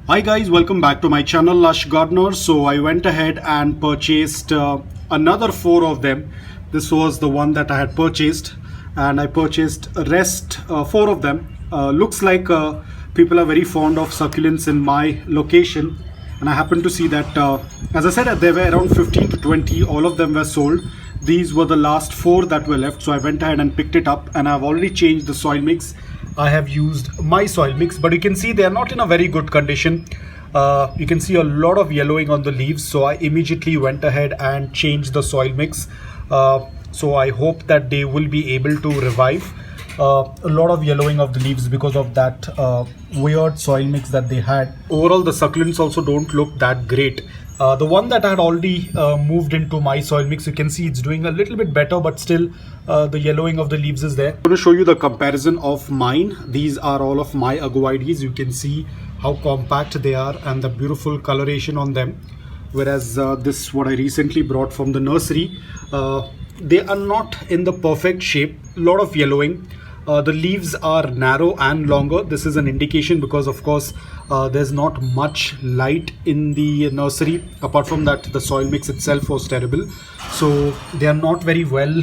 Hi guys, welcome back to my channel Lush Gardener. So I went ahead and purchased another 4 of them. This was the one that I had purchased, and I purchased rest 4 of them. Looks like people are very fond of succulents in my location, and I happened to see that as I said, there were around 15 to 20. All of them were sold. These were the last 4 that were left, so I went ahead and picked it up, and I've already changed the soil mix. I have used my soil mix, but you can see they are not in a very good condition. You can see a lot of yellowing on the leaves, so I immediately went ahead and changed the soil mix. So I hope that they will be able to revive. A lot of yellowing of the leaves because of that weird soil mix that they had. Overall, the succulents also don't look that great. The one that I had already moved into my soil mix, you can see it's doing a little bit better, but still the yellowing of the leaves is there. I'm going to show you the comparison of mine. These are all of my aguides. You can see how compact they are and the beautiful coloration on them. Whereas this, what I recently brought from the nursery, they are not in the perfect shape. A lot of yellowing. The leaves are narrow and longer. This is an indication because of course there's not much light in the nursery. Apart from that, the soil mix itself was terrible, so they are not very well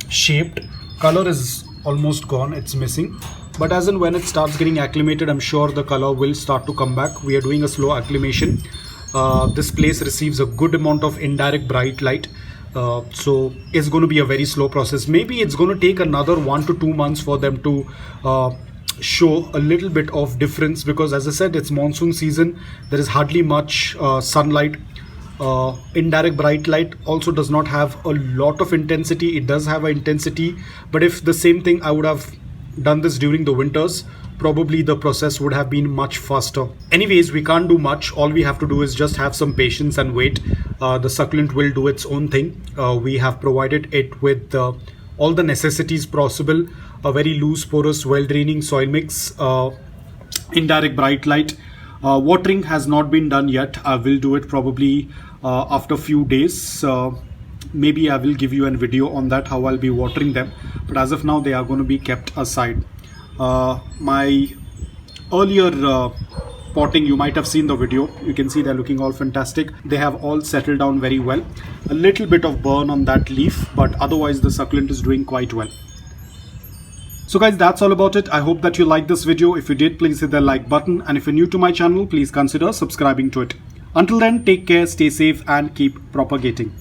shaped. Color is almost gone, it's missing, but as and when it starts getting acclimated, I'm sure the color will start to come back. We are doing a slow acclimation. This place receives a good amount of indirect bright light. So it's going to be a very slow process. Maybe it's going to take another 1 to 2 months for them to show a little bit of difference, because as I said, it's monsoon season. There is hardly much sunlight. Indirect bright light also does not have a lot of intensity. It does have an intensity, but if the same thing I would have done this during the winters, probably the process would have been much faster. Anyways, we can't do much. All we have to do is just have some patience and wait. The succulent will do its own thing. We have provided it with all the necessities possible: a very loose, porous, well draining soil mix, indirect bright light. Watering has not been done yet. I will do it probably after a few days. Maybe I will give you a video on that, how I'll be watering them, but as of now they are going to be kept aside. My earlier potting, you might have seen the video. You can see they're looking all fantastic. They have all settled down very well. A little bit of burn on that leaf, but otherwise the succulent is doing quite well. So guys, that's all about it. I hope that you liked this video. If you did, please hit the like button, and if you're new to my channel, please consider subscribing to it. Until then, take care, stay safe, and keep propagating.